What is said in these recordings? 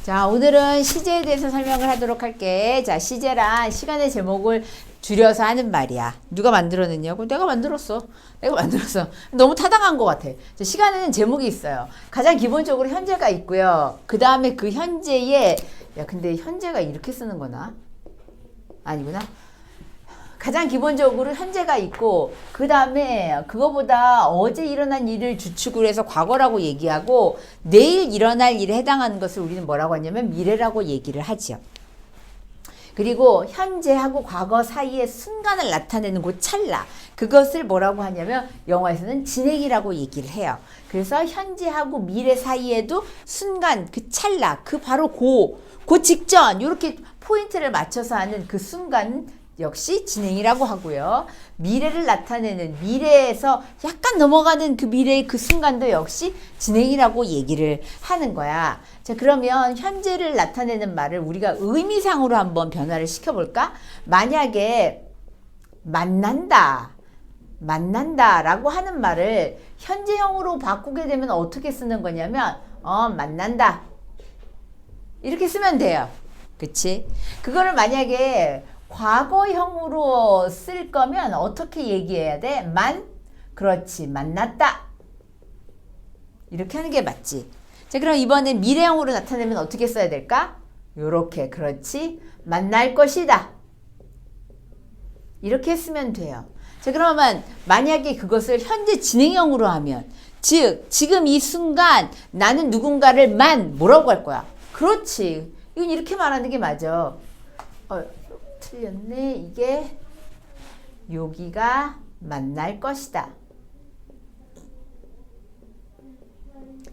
자, 오늘은 시제에 대해서 설명을 하도록 할게. 자, 시제란 시간의 제목을 줄여서 하는 말이야. 누가 만들어냈냐고? 내가 만들었어. 너무 타당한 것 같아. 자, 시간에는 제목이 있어요. 가장 기본적으로 현재가 있고요. 그 다음에 그 현재에, 야, 근데 현재가 이렇게 쓰는 거나? 아니구나. 가장 기본적으로 현재가 있고 그 다음에 그거보다 어제 일어난 일을 주축으로 해서 과거라고 얘기하고 내일 일어날 일에 해당하는 것을 우리는 뭐라고 하냐면 미래라고 얘기를 하죠. 그리고 현재하고 과거 사이의 순간을 나타내는 그 찰나, 그것을 뭐라고 하냐면 영어에서는 진행이라고 얘기를 해요. 그래서 현재하고 미래 사이에도 순간, 그 찰나, 그 바로 그 직전 이렇게 포인트를 맞춰서 하는 그 순간 역시 진행이라고 하고요. 미래를 나타내는, 미래에서 약간 넘어가는 그 미래의 그 순간도 역시 진행이라고 얘기를 하는 거야. 자, 그러면 현재를 나타내는 말을 우리가 의미상으로 한번 변화를 시켜볼까? 만약에 만난다 라고 하는 말을 현재형으로 바꾸게 되면 어떻게 쓰는 거냐면 만난다 이렇게 쓰면 돼요. 그치? 그거를 만약에 과거형으로 쓸 거면 어떻게 얘기해야 돼? 그렇지, 만났다. 이렇게 하는 게 맞지. 자, 그럼 이번엔 미래형으로 나타내면 어떻게 써야 될까? 요렇게, 그렇지, 만날 것이다. 이렇게 쓰면 돼요. 자, 그러면 만약에 그것을 현재 진행형으로 하면, 즉, 지금 이 순간 나는 누군가를 뭐라고 할 거야? 그렇지. 이건 이렇게 말하는 게 맞아. 틀렸네. 이게 여기가 만날 것이다.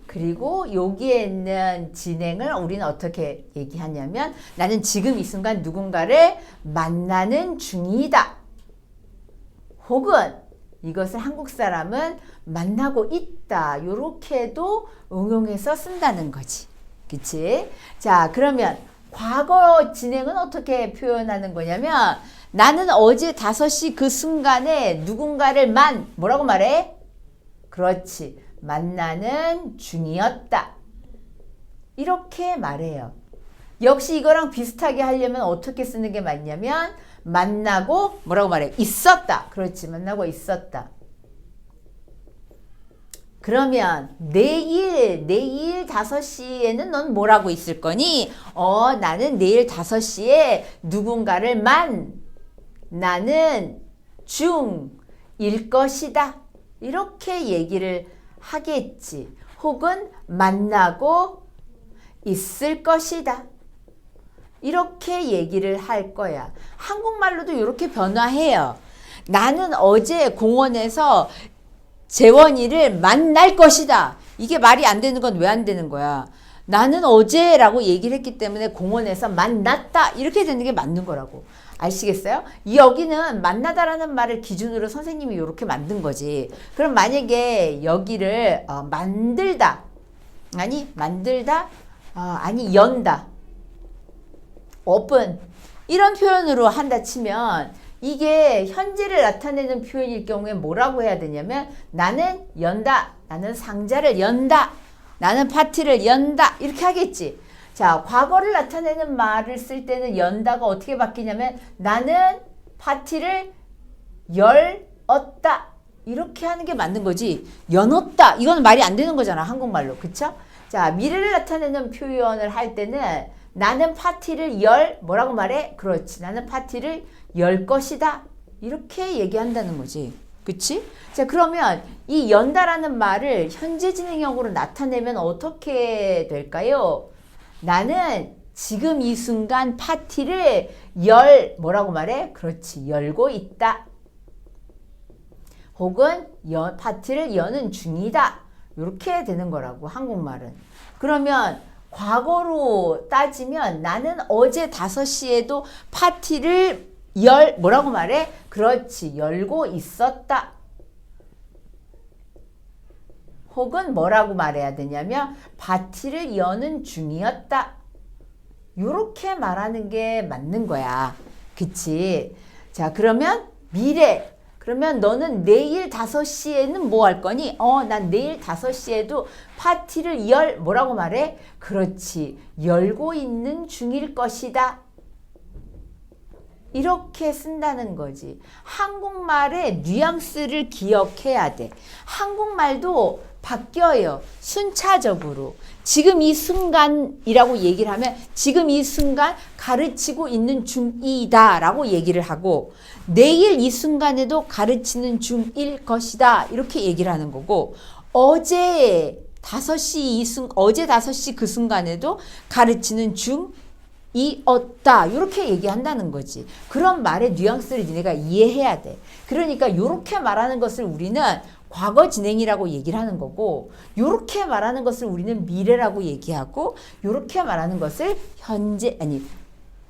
그리고 여기에 있는 진행을 우리는 어떻게 얘기하냐면 나는 지금 이 순간 누군가를 만나는 중이다. 혹은 이것을 한국 사람은 만나고 있다. 이렇게도 응용해서 쓴다는 거지. 그치? 자, 그러면 과거 진행은 어떻게 표현하는 거냐면 나는 어제 5시 그 순간에 누군가를 뭐라고 말해? 그렇지. 만나는 중이었다. 이렇게 말해요. 역시 이거랑 비슷하게 하려면 어떻게 쓰는 게 맞냐면 만나고 뭐라고 말해? 있었다. 그렇지. 만나고 있었다. 그러면 내일 5시에는 넌 뭐라고 있을 거니? 나는 내일 5시에 누군가를 나는 중일 것이다. 이렇게 얘기를 하겠지. 혹은 만나고 있을 것이다. 이렇게 얘기를 할 거야. 한국말로도 이렇게 변화해요. 나는 어제 공원에서 재원이를 만날 것이다. 이게 말이 안 되는 건 왜 안 되는 거야? 나는 어제라고 얘기를 했기 때문에 공원에서 만났다. 이렇게 되는 게 맞는 거라고. 아시겠어요? 여기는 만나다라는 말을 기준으로 선생님이 이렇게 만든 거지. 그럼 만약에 여기를 만들다. 아니 연다. open. 이런 표현으로 한다 치면 이게 현재를 나타내는 표현일 경우에 뭐라고 해야 되냐면 나는 연다. 나는 상자를 연다. 나는 파티를 연다. 이렇게 하겠지. 자, 과거를 나타내는 말을 쓸 때는 연다가 어떻게 바뀌냐면 나는 파티를 열었다. 이렇게 하는 게 맞는 거지. 연었다. 이건 말이 안 되는 거잖아. 한국말로. 그쵸? 자, 미래를 나타내는 표현을 할 때는 나는 파티를 뭐라고 말해? 그렇지. 나는 파티를 열 것이다. 이렇게 얘기한다는 거지. 그치? 자, 그러면 이 연다라는 말을 현재 진행형으로 나타내면 어떻게 될까요? 나는 지금 이 순간 파티를 뭐라고 말해? 그렇지. 열고 있다. 혹은 파티를 여는 중이다. 이렇게 되는 거라고, 한국말은. 그러면 과거로 따지면 나는 어제 5시에도 파티를 뭐라고 말해? 그렇지. 열고 있었다. 혹은 뭐라고 말해야 되냐면 파티를 여는 중이었다. 이렇게 말하는 게 맞는 거야. 그치? 자, 그러면 미래. 그러면 너는 내일 5시에는 뭐 할 거니? 난 내일 5시에도 파티를 뭐라고 말해? 그렇지. 열고 있는 중일 것이다. 이렇게 쓴다는 거지. 한국말의 뉘앙스를 기억해야 돼. 한국말도 바뀌어요. 순차적으로. 지금 이 순간이라고 얘기를 하면 지금 이 순간 가르치고 있는 중이다 라고 얘기를 하고 내일 이 순간에도 가르치는 중일 것이다 이렇게 얘기를 하는 거고 어제 5시 그 순간에도 가르치는 중이었다 이렇게 얘기한다는 거지. 그런 말의 뉘앙스를 니네가 이해해야 돼. 그러니까 이렇게 말하는 것을 우리는 과거 진행이라고 얘기를 하는 거고 요렇게 말하는 것을 우리는 미래라고 얘기하고 요렇게 말하는 것을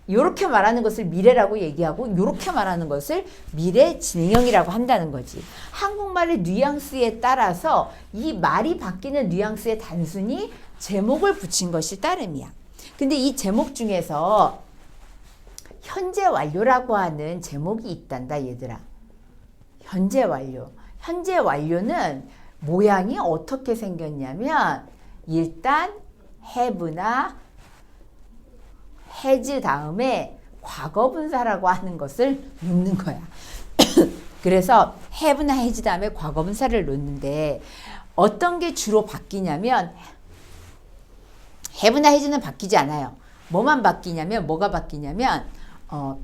요렇게 말하는 것을 미래라고 얘기하고 요렇게 말하는 것을 미래 진행형이라고 한다는 거지. 한국말의 뉘앙스에 따라서 이 말이 바뀌는 뉘앙스에 단순히 제목을 붙인 것이 따름이야. 근데 이 제목 중에서 현재 완료라고 하는 제목이 있단다 얘들아. 현재 완료. 현재 완료는 모양이 어떻게 생겼냐면 일단 have나 has 다음에 과거분사라고 하는 것을 놓는 거야. 그래서 have나 has 다음에 과거분사를 놓는데 어떤 게 주로 바뀌냐면 have나 has는 바뀌지 않아요. 뭐가 바뀌냐면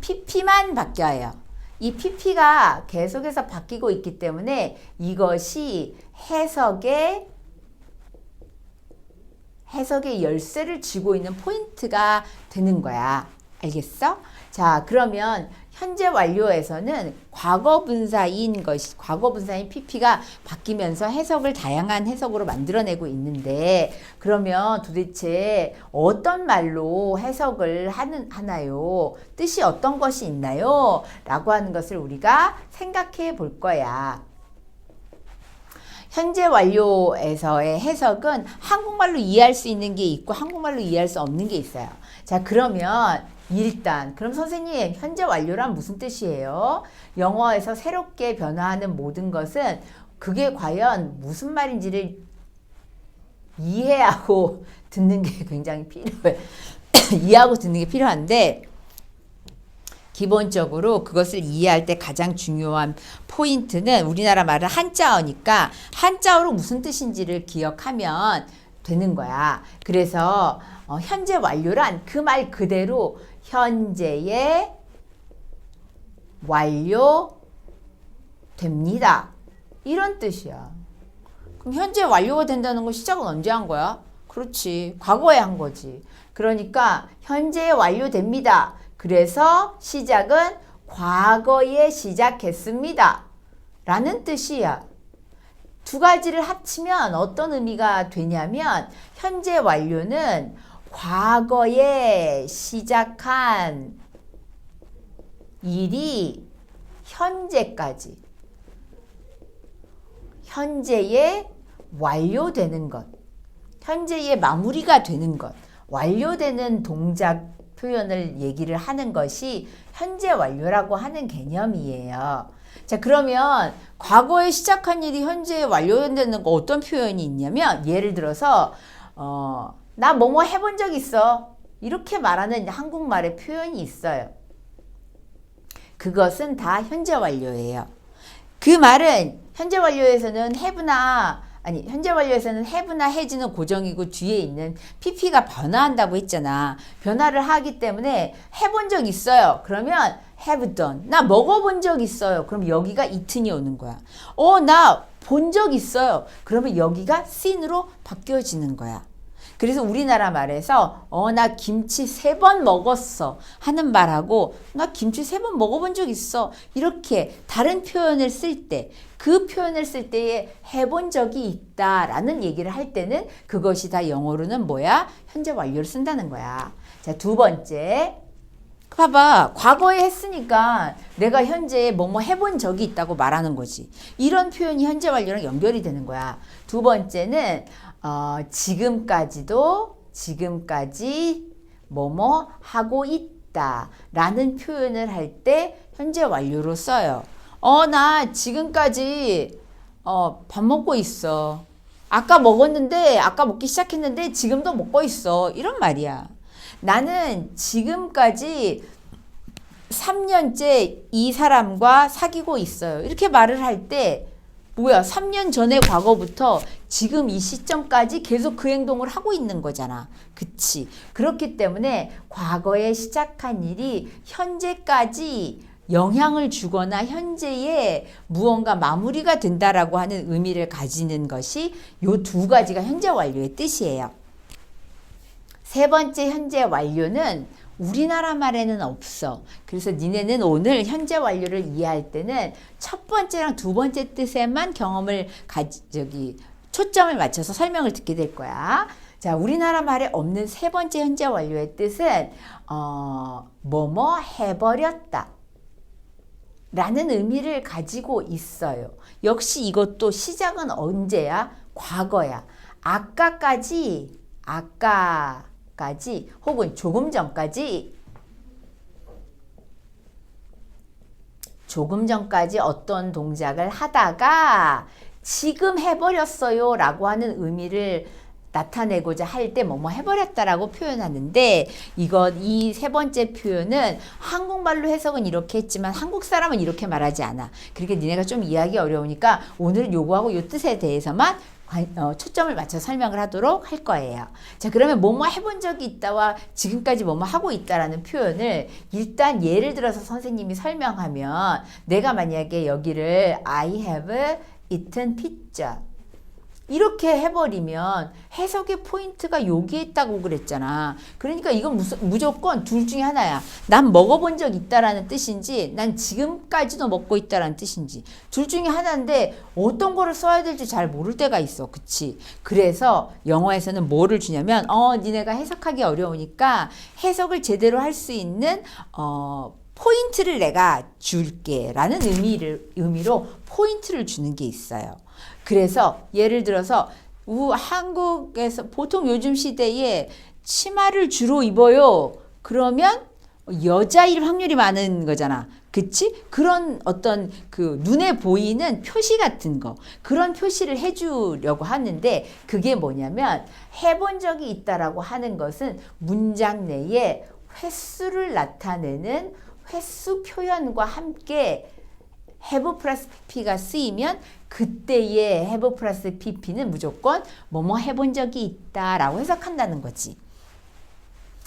pp만 바뀌어요. 이 pp가 계속해서 바뀌고 있기 때문에 이것이 해석의 열쇠를 쥐고 있는 포인트가 되는 거야. 알겠어? 자, 그러면 현재 완료에서는 과거분사인 pp가 바뀌면서 다양한 해석으로 만들어내고 있는데 그러면 도대체 어떤 말로 해석을 하나요? 뜻이 어떤 것이 있나요? 라고 하는 것을 우리가 생각해 볼 거야. 현재 완료에서의 해석은 한국말로 이해할 수 있는 게 있고 한국말로 이해할 수 없는 게 있어요. 자, 그러면 그럼 선생님 현재 완료란 무슨 뜻이에요? 영어에서 새롭게 변화하는 모든 것은 그게 과연 무슨 말인지를 이해하고 듣는 게 굉장히 필요해. 이해하고 듣는 게 필요한데 기본적으로 그것을 이해할 때 가장 중요한 포인트는 우리나라 말은 한자어니까 한자어로 무슨 뜻인지를 기억하면 되는 거야. 그래서 현재 완료란 그 말 그대로 현재에 완료됩니다. 이런 뜻이야. 그럼 현재 완료가 된다는 건 시작은 언제 한 거야? 그렇지. 과거에 한 거지. 그러니까 현재에 완료됩니다. 그래서 시작은 과거에 시작했습니다. 라는 뜻이야. 두 가지를 합치면 어떤 의미가 되냐면 현재 완료는 과거에 시작한 일이 현재에 완료되는 것, 현재에 마무리가 되는 것, 완료되는 동작 표현을 얘기를 하는 것이 현재 완료라고 하는 개념이에요. 자, 그러면 과거에 시작한 일이 현재에 완료되는 거 어떤 표현이 있냐면 예를 들어서 나 뭐뭐 해본 적 있어. 이렇게 말하는 한국말의 표현이 있어요. 그것은 다 현재 완료예요. 그 말은 현재 완료에서는 have나 has는 고정이고 뒤에 있는 pp가 변화한다고 했잖아. 변화를 하기 때문에 해본 적 있어요. 그러면 have done. 나 먹어본 적 있어요. 그럼 여기가 eaten이 오는 거야. 나 본 적 있어요. 그러면 여기가 seen으로 바뀌어지는 거야. 그래서 우리나라 말에서 나 김치 3번 먹었어 하는 말하고 나 김치 3번 먹어본 적 있어 이렇게 다른 표현을 쓸 때 그 표현을 쓸 때에 해본 적이 있다라는 얘기를 할 때는 그것이 다 영어로는 뭐야? 현재 완료를 쓴다는 거야. 자, 두 번째 봐봐. 과거에 했으니까 내가 현재에 뭐뭐 해본 적이 있다고 말하는 거지. 이런 표현이 현재 완료랑 연결이 되는 거야. 두 번째는 지금까지 뭐뭐 하고 있다 라는 표현을 할 때 현재 완료로 써요. 나 지금까지 밥 먹고 있어. 아까 먹기 시작했는데 지금도 먹고 있어. 이런 말이야. 나는 지금까지 3년째 이 사람과 사귀고 있어요. 이렇게 말을 할 때 뭐야? 3년 전의 과거부터 지금 이 시점까지 계속 그 행동을 하고 있는 거잖아. 그치? 그렇기 때문에 과거에 시작한 일이 현재까지 영향을 주거나 현재에 무언가 마무리가 된다라고 하는 의미를 가지는 것이 요 두 가지가 현재 완료의 뜻이에요. 세 번째 현재 완료는 우리나라 말에는 없어. 그래서 니네는 오늘 현재 완료를 이해할 때는 첫 번째랑 두 번째 뜻에만 초점을 맞춰서 설명을 듣게 될 거야. 자, 우리나라 말에 없는 세 번째 현재 완료의 뜻은 뭐뭐 해버렸다 라는 의미를 가지고 있어요. 역시 이것도 시작은 언제야? 과거야. 아까까지 혹은 조금 전까지 어떤 동작을 하다가 지금 해버렸어요 라고 하는 의미를 나타내고자 할 때 뭐뭐 해버렸다라고 표현하는데 이 세 번째 표현은 한국말로 해석은 이렇게 했지만 한국 사람은 이렇게 말하지 않아. 그러니까 니네가 좀 이해하기 어려우니까 오늘은 요거하고 요 뜻에 대해서만 초점을 맞춰 설명을 하도록 할 거예요. 자, 그러면 뭐뭐 해본 적이 있다와 지금까지 뭐뭐 하고 있다라는 표현을 일단 예를 들어서 선생님이 설명하면 내가 만약에 여기를 I have eaten pizza 이렇게 해버리면 해석의 포인트가 여기에 있다고 그랬잖아. 그러니까 이건 무조건 둘 중에 하나야. 난 먹어본 적 있다라는 뜻인지 난 지금까지도 먹고 있다라는 뜻인지 둘 중에 하나인데 어떤 거를 써야 될지 잘 모를 때가 있어. 그치? 그래서 영어에서는 뭐를 주냐면 니네가 해석하기 어려우니까 해석을 제대로 할 수 있는 포인트를 내가 줄게 라는 의미로 포인트를 주는 게 있어요. 그래서 예를 들어서 한국에서 보통 요즘 시대에 치마를 주로 입어요. 그러면 여자일 확률이 많은 거잖아. 그치? 그런 어떤 그 눈에 보이는 표시 같은 거 그런 표시를 해주려고 하는데 그게 뭐냐면 해본 적이 있다라고 하는 것은 문장 내에 횟수를 나타내는 횟수 표현과 함께 have 플러스 pp가 쓰이면 그때의 have 플러스 pp는 무조건 뭐뭐 해본 적이 있다라고 해석한다는 거지.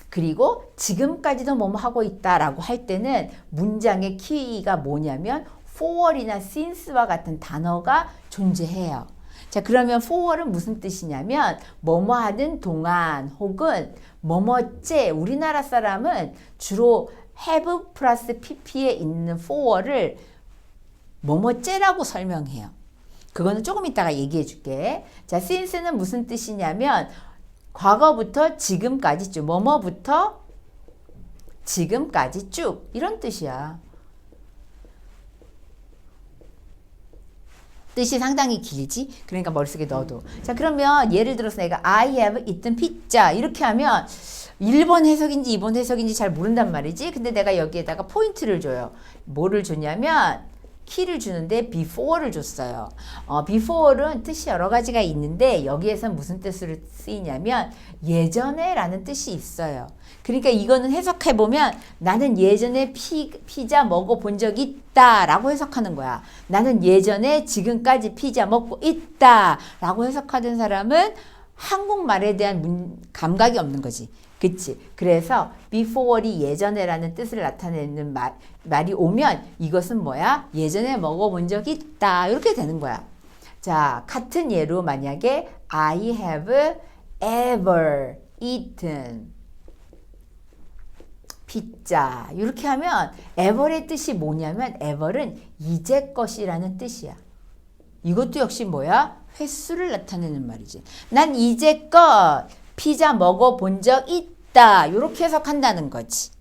그리고 지금까지도 뭐뭐 하고 있다라고 할 때는 문장의 키가 뭐냐면 for이나 since와 같은 단어가 존재해요. 자, 그러면 for은 무슨 뜻이냐면 뭐뭐 하는 동안 혹은 뭐뭐째 우리나라 사람은 주로 have 플러스 pp에 있는 for를 뭐뭐째라고 설명해요. 그거는 조금 이따가 얘기해 줄게. 자, since는 무슨 뜻이냐면 과거부터 지금까지 쭉 뭐뭐부터 지금까지 쭉 이런 뜻이야. 뜻이 상당히 길지? 그러니까 머릿속에 넣어도. 자, 그러면 예를 들어서 내가 I have eaten pizza 이렇게 하면 1번 해석인지 2번 해석인지 잘 모른단 말이지. 근데 내가 여기에다가 포인트를 줘요. 뭐를 주냐면 키를 주는데 before를 줬어요. before는 뜻이 여러 가지가 있는데 여기에선 무슨 뜻으로 쓰이냐면 예전에 라는 뜻이 있어요. 그러니까 이거는 해석해보면 나는 예전에 피자 먹어본 적이 있다 라고 해석하는 거야. 나는 예전에 지금까지 피자 먹고 있다 라고 해석하던 사람은 한국말에 대한 감각이 없는 거지. 그치? 그래서 before이 예전에라는 뜻을 나타내는 말이 오면 이것은 뭐야? 예전에 먹어본 적이 있다. 이렇게 되는 거야. 자, 같은 예로 만약에 I have ever eaten pizza 이렇게 하면 ever의 뜻이 뭐냐면 ever은 이제것이라는 뜻이야. 이것도 역시 뭐야? 횟수를 나타내는 말이지. 난 이제껏 피자 먹어본 적 있다. 이렇게 해석한다는 거지.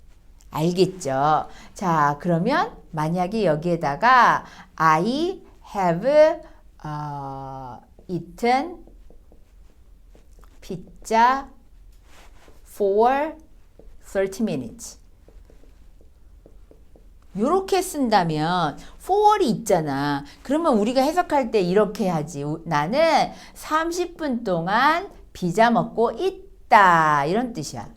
알겠죠? 자, 그러면 만약에 여기에다가 I have eaten pizza for 30 minutes. 요렇게 쓴다면 for이 있잖아. 그러면 우리가 해석할 때 이렇게 하지. 나는 30분 동안 피자 먹고 있다. 이런 뜻이야.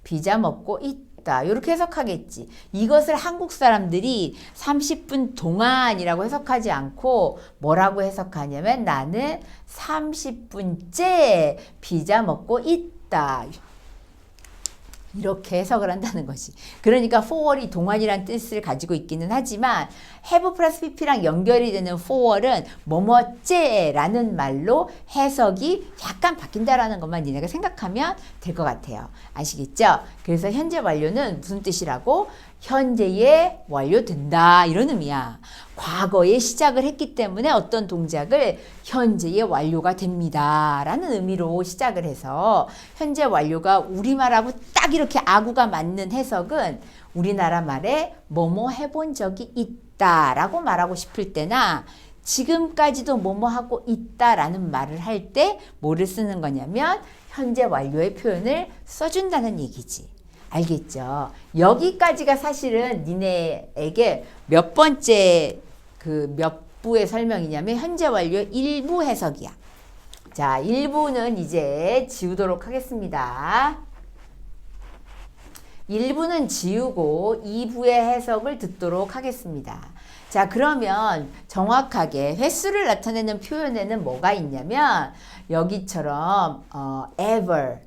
피자 먹고 있다. 이렇게 해석하겠지. 이것을 한국 사람들이 30분 동안이라고 해석하지 않고 뭐라고 해석하냐면 나는 30분째 피자 먹고 있다. 이렇게 해석을 한다는 거지. 그러니까 for이 동안이란 뜻을 가지고 있기는 하지만 have 플러스 pp랑 연결이 되는 for은 뭐뭐째라는 말로 해석이 약간 바뀐다라는 것만 니네가 생각하면 될 것 같아요. 아시겠죠? 그래서 현재 완료는 무슨 뜻이라고? 현재에 완료된다 이런 의미야. 과거에 시작을 했기 때문에 어떤 동작을 현재에 완료가 됩니다 라는 의미로 시작을 해서 현재 완료가 우리말하고 딱 이렇게 아구가 맞는 해석은 우리나라 말에 뭐뭐 해본 적이 있다 라고 말하고 싶을 때나 지금까지도 뭐뭐 하고 있다 라는 말을 할 때 뭐를 쓰는 거냐면 현재 완료의 표현을 써준다는 얘기지. 알겠죠? 여기까지가 사실은 니네에게 몇 번째 그 몇 부의 설명이냐면 현재 완료 1부 해석이야. 자, 1부는 이제 지우도록 하겠습니다. 1부는 지우고 2부의 해석을 듣도록 하겠습니다. 자, 그러면 정확하게 횟수를 나타내는 표현에는 뭐가 있냐면 여기처럼 ever,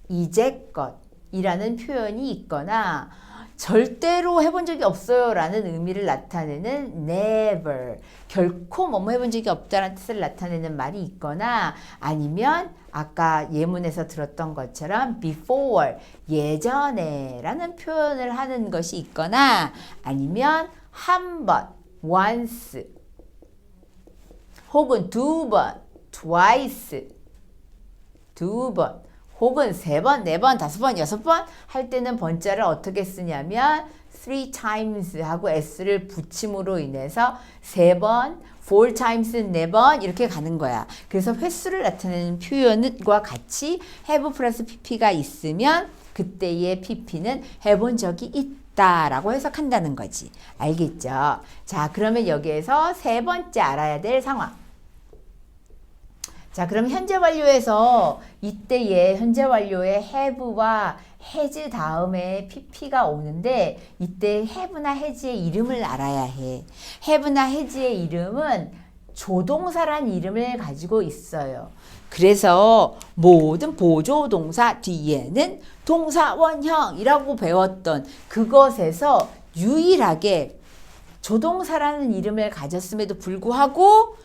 이제껏 이라는 표현이 있거나 절대로 해본 적이 없어요 라는 의미를 나타내는 never, 결코 뭐뭐 해본 적이 없다는 뜻을 나타내는 말이 있거나 아니면 아까 예문에서 들었던 것처럼 before, 예전에 라는 표현을 하는 것이 있거나 아니면 한 번, once 혹은 두 번, twice, 두 번 혹은 세 번, 네 번, 다섯 번, 여섯 번 할 때는 번자를 어떻게 쓰냐면 three times 하고 s를 붙임으로 인해서 세 번, four times 네 번 이렇게 가는 거야. 그래서 횟수를 나타내는 표현과 같이 have 플러스 pp가 있으면 그때의 pp는 해본 적이 있다라고 해석한다는 거지. 알겠죠? 자, 그러면 여기에서 세 번째 알아야 될 상황. 자, 그럼 현재 완료에서 이때의 현재 완료의 have와 has 다음에 pp가 오는데 이때 have나 has의 이름을 알아야 해. have나 has의 이름은 조동사란 이름을 가지고 있어요. 그래서 모든 보조동사 뒤에는 동사 원형이라고 배웠던 그것에서 유일하게 조동사라는 이름을 가졌음에도 불구하고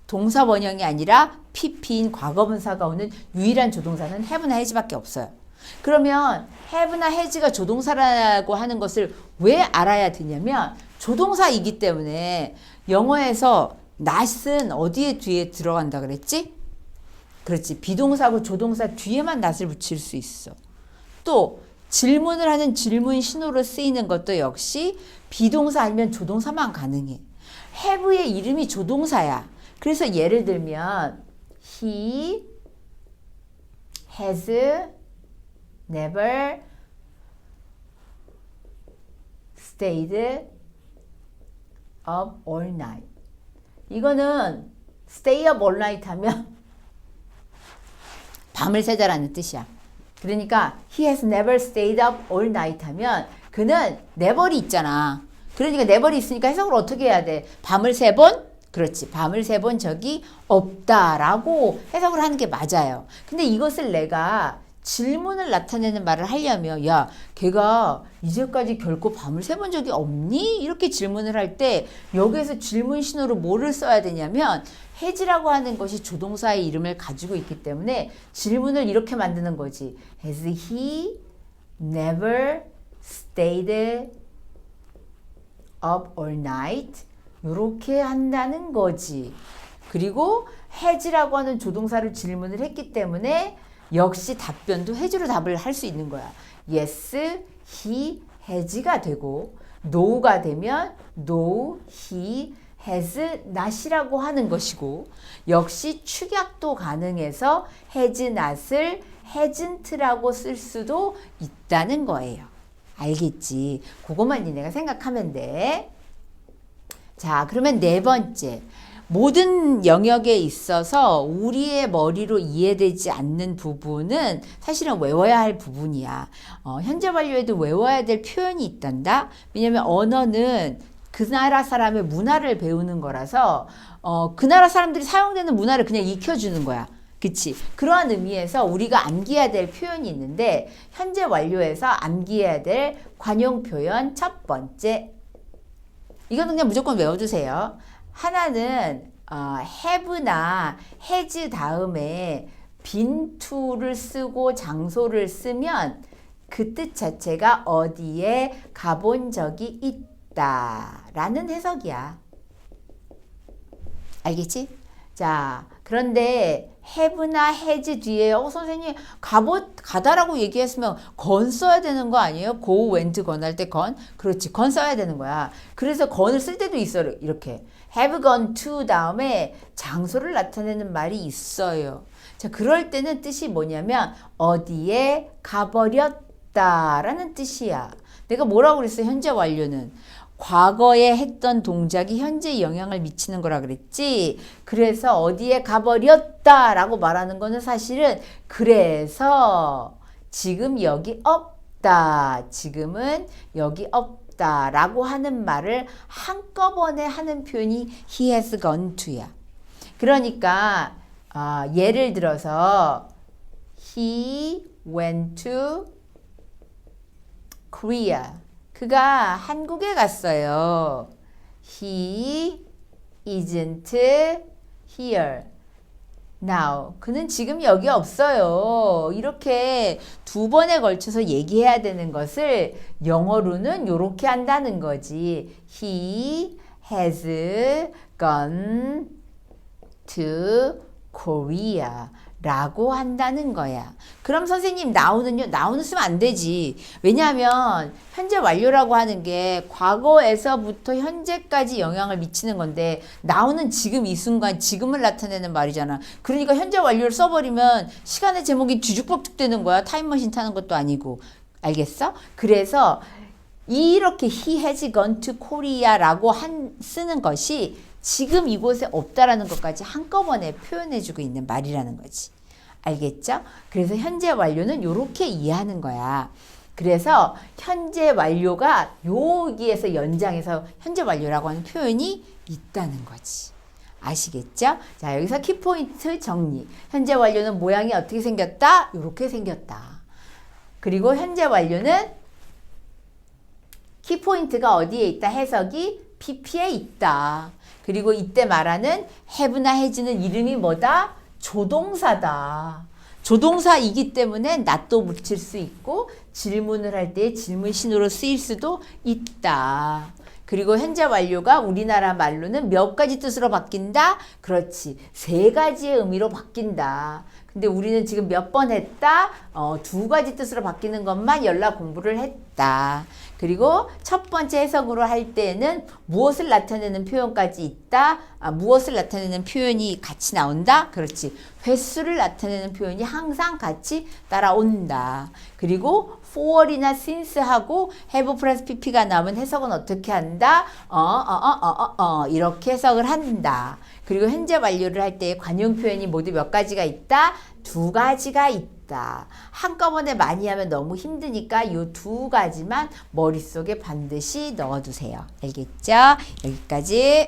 동사 원형이 아니라 pp인 과거분사가 오는 유일한 조동사는 have나 has밖에 없어요. 그러면 have나 has가 조동사라고 하는 것을 왜 알아야 되냐면 조동사이기 때문에 영어에서 not은 어디에 뒤에 들어간다 그랬지? 그렇지. 비동사하고 조동사 뒤에만 not을 붙일 수 있어. 또 질문을 하는 질문 신호로 쓰이는 것도 역시 비동사 아니면 조동사만 가능해. have의 이름이 조동사야. 그래서 예를 들면 he has never stayed up all night. 이거는 stay up all night 하면 밤을 새다라는 뜻이야. 그러니까 he has never stayed up all night 하면 그는 never이 있잖아. 그러니까 never이 있으니까 해석을 어떻게 해야 돼? 밤을 새 번? 그렇지. 밤을 새 본 적이 없다라고 해석을 하는 게 맞아요. 근데 이것을 내가 질문을 나타내는 말을 하려면 야, 걔가 이제까지 결코 밤을 새 본 적이 없니? 이렇게 질문을 할 때 여기에서 질문 신호로 뭐를 써야 되냐면 has라고 하는 것이 조동사의 이름을 가지고 있기 때문에 질문을 이렇게 만드는 거지. Has he never stayed up all night? 이렇게 한다는 거지. 그리고 has라고 하는 조동사를 질문을 했기 때문에 역시 답변도 has로 답을 할 수 있는 거야. Yes, he has가 되고 no가 되면 no, he has not이라고 하는 것이고 역시 축약도 가능해서 has not을 hasn't라고 쓸 수도 있다는 거예요. 알겠지? 그것만 니네가 생각하면 돼. 자, 그러면 네 번째. 모든 영역에 있어서 우리의 머리로 이해되지 않는 부분은 사실은 외워야 할 부분이야. 현재 완료에도 외워야 될 표현이 있단다. 왜냐면 언어는 그 나라 사람의 문화를 배우는 거라서 그 나라 사람들이 사용되는 문화를 그냥 익혀주는 거야. 그치? 그러한 의미에서 우리가 암기해야 될 표현이 있는데 현재 완료에서 암기해야 될 관용 표현 첫 번째. 이거는 그냥 무조건 외워두세요. 하나는 have나 has 다음에 빈 to를 쓰고 장소를 쓰면 그 뜻 자체가 어디에 가본 적이 있다 라는 해석이야. 알겠지? 자, 그런데 have나 has 뒤에 선생님 가다라고 얘기했으면 건 써야 되는 거 아니에요? go, went, gone 할 때 건. 그렇지, 건 써야 되는 거야. 그래서 건을 쓸 때도 있어요. 이렇게 have gone to 다음에 장소를 나타내는 말이 있어요. 자, 그럴 때는 뜻이 뭐냐면 어디에 가버렸다 라는 뜻이야. 내가 뭐라고 그랬어? 현재 완료는 과거에 했던 동작이 현재에 영향을 미치는 거라 그랬지. 그래서 어디에 가버렸다 라고 말하는 거는 사실은 그래서 지금 여기 없다. 지금은 여기 없다 라고 하는 말을 한꺼번에 하는 표현이 he has gone to야. 그러니까 예를 들어서 he went to Korea. 그가 한국에 갔어요. He isn't here now. 그는 지금 여기 없어요. 이렇게 두 번에 걸쳐서 얘기해야 되는 것을 영어로는 이렇게 한다는 거지. He has gone to Korea. 라고 한다는 거야. 그럼 선생님 now는요? now는 쓰면 안 되지. 왜냐하면 현재 완료라고 하는 게 과거에서부터 현재까지 영향을 미치는 건데 now는 지금 이 순간 지금을 나타내는 말이잖아. 그러니까 현재 완료를 써버리면 시간의 제목이 뒤죽박죽 되는 거야. 타임머신 타는 것도 아니고. 알겠어? 그래서 이렇게 he has gone to Korea라고 쓰는 것이 지금 이곳에 없다라는 것까지 한꺼번에 표현해주고 있는 말이라는 거지. 알겠죠? 그래서 현재 완료는 이렇게 이해하는 거야. 그래서 현재 완료가 여기에서 연장해서 현재 완료라고 하는 표현이 있다는 거지. 아시겠죠? 자, 여기서 키포인트 정리. 현재 완료는 모양이 어떻게 생겼다? 이렇게 생겼다. 그리고 현재 완료는 키포인트가 어디에 있다? 해석이 PP에 있다. 그리고 이때 말하는 have나 has는 이름이 뭐다? 조동사다. 조동사이기 때문에 not도 붙일 수 있고 질문을 할 때 질문신으로 쓰일 수도 있다. 그리고 현재 완료가 우리나라 말로는 몇 가지 뜻으로 바뀐다? 그렇지. 세 가지의 의미로 바뀐다. 근데 우리는 지금 몇 번 했다? 두 가지 뜻으로 바뀌는 것만 연락 공부를 했다. 그리고 첫 번째 해석으로 할 때는 무엇을 나타내는 표현까지 있다. 무엇을 나타내는 표현이 같이 나온다. 그렇지. 횟수를 나타내는 표현이 항상 같이 따라온다. 그리고 for이나 since하고 have 플러스 pp가 나오면 해석은 어떻게 한다? 이렇게 해석을 한다. 그리고 현재 완료를 할 때 관용 표현이 모두 몇 가지가 있다? 두 가지가 있다. 한꺼번에 많이 하면 너무 힘드니까 이 두 가지만 머릿속에 반드시 넣어두세요. 알겠죠? 여기까지.